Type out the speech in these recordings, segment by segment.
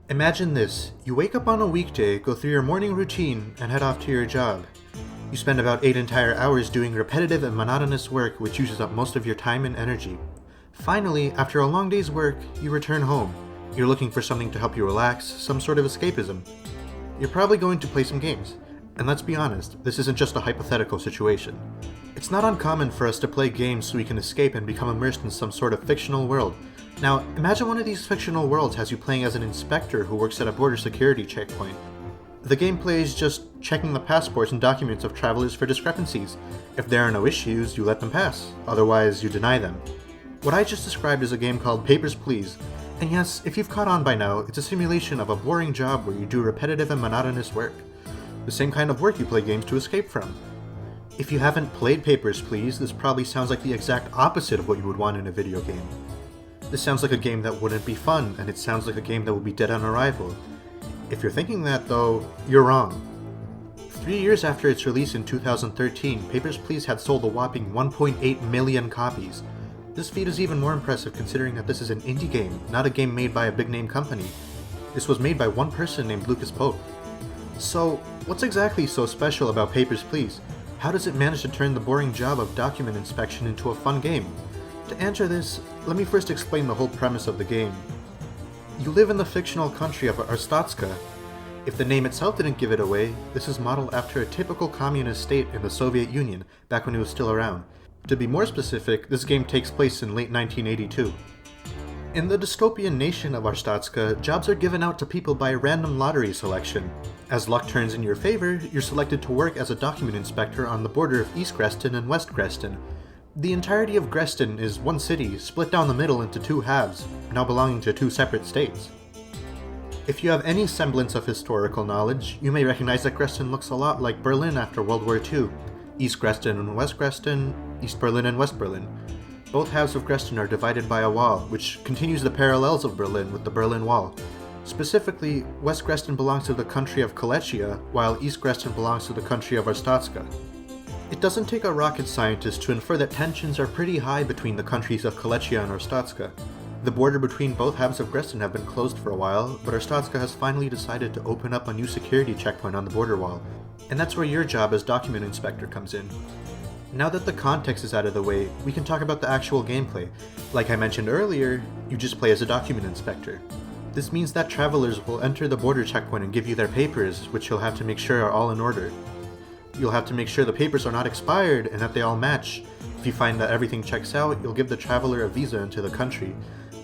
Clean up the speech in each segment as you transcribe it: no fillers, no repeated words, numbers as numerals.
Imagine this. You wake up on a weekday, go through your morning routine, and head off to your job. You spend about 8 entire hours doing repetitive and monotonous work which uses up most of your time and energy. Finally, after a long day's work, you return home. You're looking for something to help you relax, some sort of escapism. You're probably going to play some games. And let's be honest, this isn't just a hypothetical situation. It's not uncommon for us to play games so we can escape and become immersed in some sort of fictional world. Now, imagine one of these fictional worlds has you playing as an inspector who works at a border security checkpoint. The gameplay is just checking the passports and documents of travelers for discrepancies. If there are no issues, you let them pass. Otherwise, you deny them. What I just described is a game called Papers, Please. And yes, if you've caught on by now, it's a simulation of a boring job where you do repetitive and monotonous work. The same kind of work you play games to escape from. If you haven't played Papers, Please, this probably sounds like the exact opposite of what you would want in a video game. This sounds like a game that wouldn't be fun, and it sounds like a game that would be dead on arrival. If you're thinking that, though, you're wrong. 3 years after its release in 2013, Papers, Please had sold a whopping 1.8 million copies. This feat is even more impressive considering that this is an indie game, not a game made by a big-name company. This was made by one person named Lucas Pope. So, what's exactly so special about Papers, Please? How does it manage to turn the boring job of document inspection into a fun game? To answer this, let me first explain the whole premise of the game. You live in the fictional country of Arstotzka. If the name itself didn't give it away, this is modeled after a typical communist state in the Soviet Union, back when it was still around. To be more specific, this game takes place in late 1982. In the dystopian nation of Arstotzka, jobs are given out to people by random lottery selection. As luck turns in your favor, you're selected to work as a document inspector on the border of East Grestin and West Grestin. The entirety of Grestin is one city, split down the middle into two halves, now belonging to two separate states. If you have any semblance of historical knowledge, you may recognize that Grestin looks a lot like Berlin after World War II. East Grestin and West Grestin, East Berlin and West Berlin. Both halves of Grestin are divided by a wall, which continues the parallels of Berlin with the Berlin Wall. Specifically, West Grestin belongs to the country of Kolechia, while East Grestin belongs to the country of Arstotzka. It doesn't take a rocket scientist to infer that tensions are pretty high between the countries of Kolechia and Arstotzka. The border between both halves of Grestin have been closed for a while, but Arstotzka has finally decided to open up a new security checkpoint on the border wall, and that's where your job as document inspector comes in. Now that the context is out of the way, we can talk about the actual gameplay. Like I mentioned earlier, you just play as a document inspector. This means that travelers will enter the border checkpoint and give you their papers, which you'll have to make sure are all in order. You'll have to make sure the papers are not expired and that they all match. If you find that everything checks out, you'll give the traveler a visa into the country.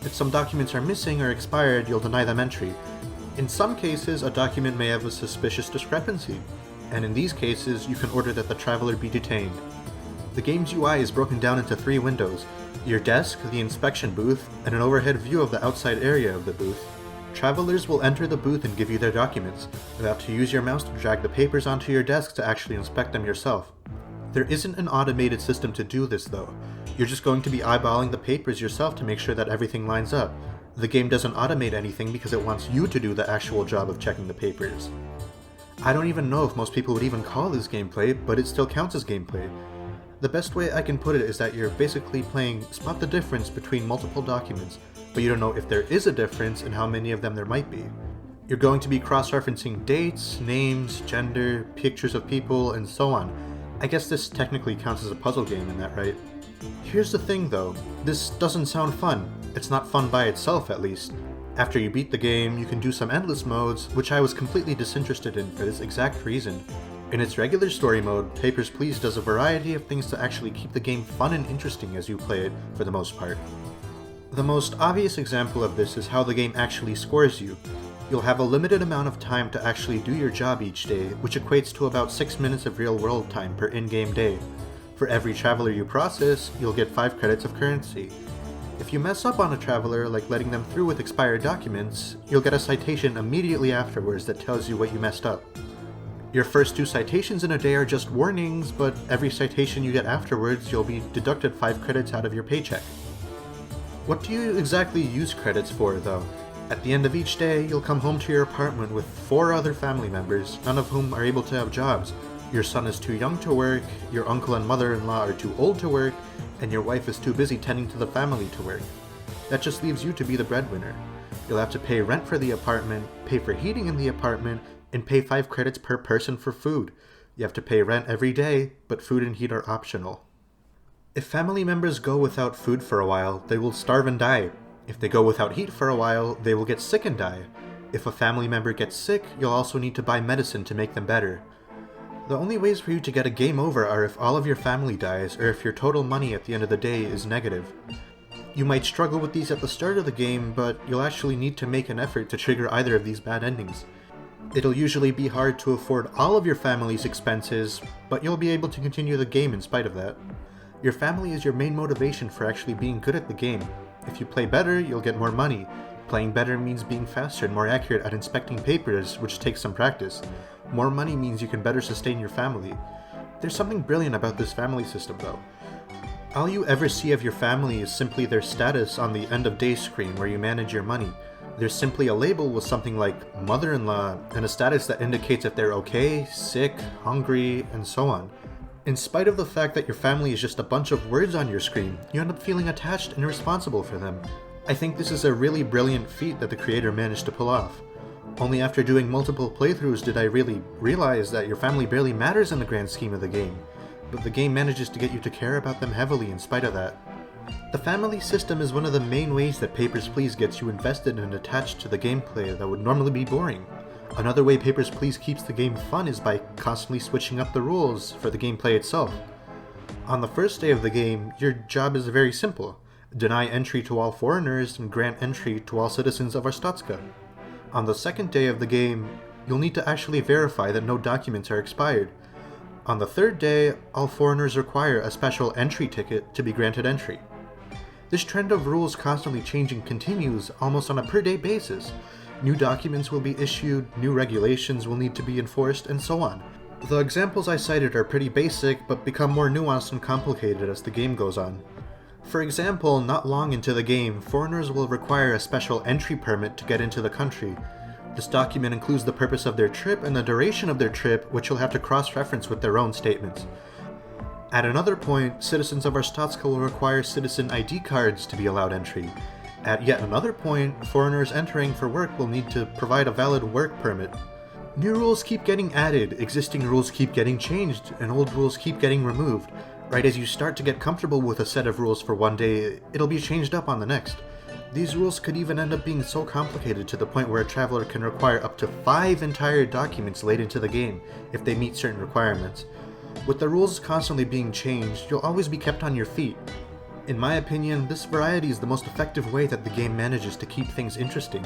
If some documents are missing or expired, you'll deny them entry. In some cases, a document may have a suspicious discrepancy, and in these cases, you can order that the traveler be detained. The game's UI is broken down into 3 windows: your desk, the inspection booth, and an overhead view of the outside area of the booth. Travelers will enter the booth and give you their documents. You'll have to use your mouse to drag the papers onto your desk to actually inspect them yourself. There isn't an automated system to do this though. You're just going to be eyeballing the papers yourself to make sure that everything lines up. The game doesn't automate anything because it wants you to do the actual job of checking the papers. I don't even know if most people would even call this gameplay, but it still counts as gameplay. The best way I can put it is that you're basically playing spot the difference between multiple documents, but you don't know if there is a difference and how many of them there might be. You're going to be cross-referencing dates, names, gender, pictures of people, and so on. I guess this technically counts as a puzzle game, isn't that right? Here's the thing though, this doesn't sound fun. It's not fun by itself at least. After you beat the game, you can do some endless modes, which I was completely disinterested in for this exact reason. In its regular story mode, Papers, Please does a variety of things to actually keep the game fun and interesting as you play it, for the most part. The most obvious example of this is how the game actually scores you. You'll have a limited amount of time to actually do your job each day, which equates to about 6 minutes of real-world time per in-game day. For every traveler you process, you'll get 5 credits of currency. If you mess up on a traveler, like letting them through with expired documents, you'll get a citation immediately afterwards that tells you what you messed up. Your first 2 citations in a day are just warnings, but every citation you get afterwards, you'll be deducted 5 credits out of your paycheck. What do you exactly use credits for, though? At the end of each day, you'll come home to your apartment with 4 other family members, none of whom are able to have jobs. Your son is too young to work, your uncle and mother-in-law are too old to work, and your wife is too busy tending to the family to work. That just leaves you to be the breadwinner. You'll have to pay rent for the apartment, pay for heating in the apartment, and pay 5 credits per person for food. You have to pay rent every day, but food and heat are optional. If family members go without food for a while, they will starve and die. If they go without heat for a while, they will get sick and die. If a family member gets sick, you'll also need to buy medicine to make them better. The only ways for you to get a game over are if all of your family dies, or if your total money at the end of the day is negative. You might struggle with these at the start of the game, but you'll actually need to make an effort to trigger either of these bad endings. It'll usually be hard to afford all of your family's expenses, but you'll be able to continue the game in spite of that. Your family is your main motivation for actually being good at the game. If you play better, you'll get more money. Playing better means being faster and more accurate at inspecting papers, which takes some practice. More money means you can better sustain your family. There's something brilliant about this family system, though. All you ever see of your family is simply their status on the end of day screen where you manage your money. There's simply a label with something like mother-in-law and a status that indicates if they're okay, sick, hungry, and so on. In spite of the fact that your family is just a bunch of words on your screen, you end up feeling attached and responsible for them. I think this is a really brilliant feat that the creator managed to pull off. Only after doing multiple playthroughs did I really realize that your family barely matters in the grand scheme of the game, but the game manages to get you to care about them heavily in spite of that. The family system is one of the main ways that Papers, Please gets you invested and attached to the gameplay that would normally be boring. Another way Papers, Please keeps the game fun is by constantly switching up the rules for the gameplay itself. On the first day of the game, your job is very simple. Deny entry to all foreigners and grant entry to all citizens of Arstotzka. On the second day of the game, you'll need to actually verify that no documents are expired. On the third day, all foreigners require a special entry ticket to be granted entry. This trend of rules constantly changing continues almost on a per-day basis. New documents will be issued, new regulations will need to be enforced, and so on. The examples I cited are pretty basic, but become more nuanced and complicated as the game goes on. For example, not long into the game, foreigners will require a special entry permit to get into the country. This document includes the purpose of their trip and the duration of their trip, which you'll have to cross-reference with their own statements. At another point, citizens of Arstotzka will require citizen ID cards to be allowed entry. At yet another point, foreigners entering for work will need to provide a valid work permit. New rules keep getting added, existing rules keep getting changed, and old rules keep getting removed. Right as you start to get comfortable with a set of rules for one day, it'll be changed up on the next. These rules could even end up being so complicated to the point where a traveler can require up to 5 entire documents late into the game if they meet certain requirements. With the rules constantly being changed, you'll always be kept on your feet. In my opinion, this variety is the most effective way that the game manages to keep things interesting.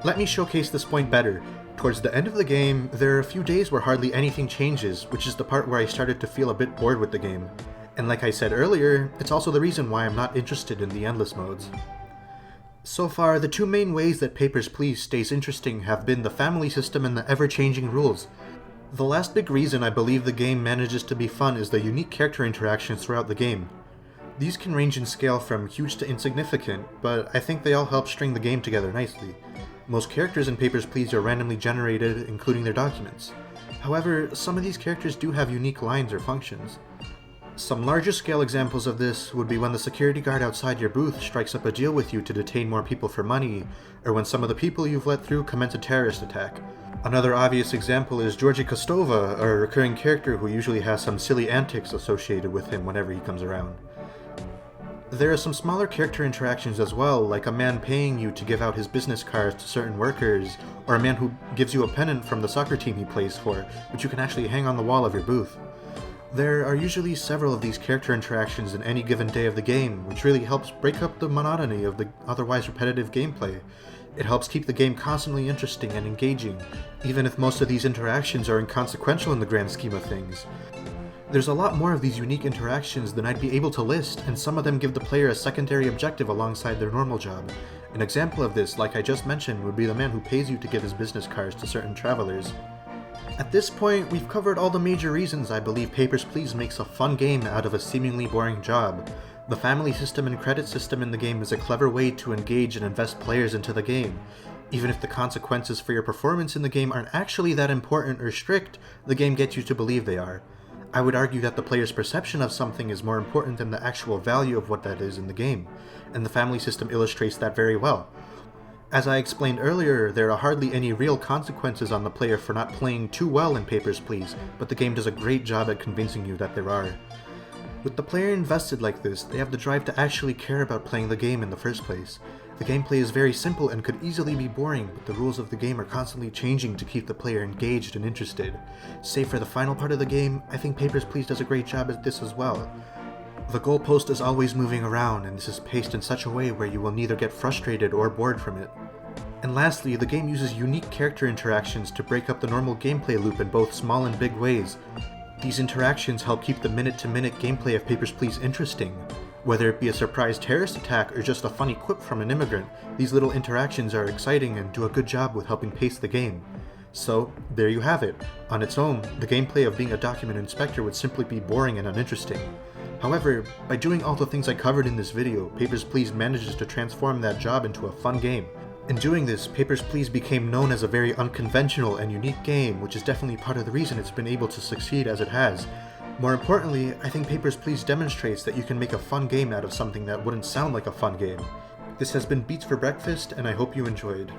Let me showcase this point better. Towards the end of the game, there are a few days where hardly anything changes, which is the part where I started to feel a bit bored with the game. And like I said earlier, it's also the reason why I'm not interested in the endless modes. So far, the two main ways that Papers, Please stays interesting have been the family system and the ever-changing rules. The last big reason I believe the game manages to be fun is the unique character interactions throughout the game. These can range in scale from huge to insignificant, but I think they all help string the game together nicely. Most characters in Papers, Please are randomly generated, including their documents. However, some of these characters do have unique lines or functions. Some larger scale examples of this would be when the security guard outside your booth strikes up a deal with you to detain more people for money, or when some of the people you've let through commence a terrorist attack. Another obvious example is Georgi Kostova, a recurring character who usually has some silly antics associated with him whenever he comes around. There are some smaller character interactions as well, like a man paying you to give out his business cards to certain workers, or a man who gives you a pennant from the soccer team he plays for, which you can actually hang on the wall of your booth. There are usually several of these character interactions in any given day of the game, which really helps break up the monotony of the otherwise repetitive gameplay. It helps keep the game constantly interesting and engaging, even if most of these interactions are inconsequential in the grand scheme of things. There's a lot more of these unique interactions than I'd be able to list, and some of them give the player a secondary objective alongside their normal job. An example of this, like I just mentioned, would be the man who pays you to give his business cards to certain travelers. At this point, we've covered all the major reasons I believe Papers, Please makes a fun game out of a seemingly boring job. The family system and credit system in the game is a clever way to engage and invest players into the game. Even if the consequences for your performance in the game aren't actually that important or strict, the game gets you to believe they are. I would argue that the player's perception of something is more important than the actual value of what that is in the game, and the family system illustrates that very well. As I explained earlier, there are hardly any real consequences on the player for not playing too well in Papers, Please, but the game does a great job at convincing you that there are. With the player invested like this, they have the drive to actually care about playing the game in the first place. The gameplay is very simple and could easily be boring, but the rules of the game are constantly changing to keep the player engaged and interested. Save for the final part of the game, I think Papers, Please does a great job at this as well. The goalpost is always moving around, and this is paced in such a way where you will neither get frustrated or bored from it. And lastly, the game uses unique character interactions to break up the normal gameplay loop in both small and big ways. These interactions help keep the minute-to-minute gameplay of Papers, Please interesting. Whether it be a surprise terrorist attack or just a funny quip from an immigrant, these little interactions are exciting and do a good job with helping pace the game. So, there you have it. On its own, the gameplay of being a document inspector would simply be boring and uninteresting. However, by doing all the things I covered in this video, Papers, Please manages to transform that job into a fun game. In doing this, Papers, Please became known as a very unconventional and unique game, which is definitely part of the reason it's been able to succeed as it has. More importantly, I think Papers, Please demonstrates that you can make a fun game out of something that wouldn't sound like a fun game. This has been Beats for Breakfast, and I hope you enjoyed.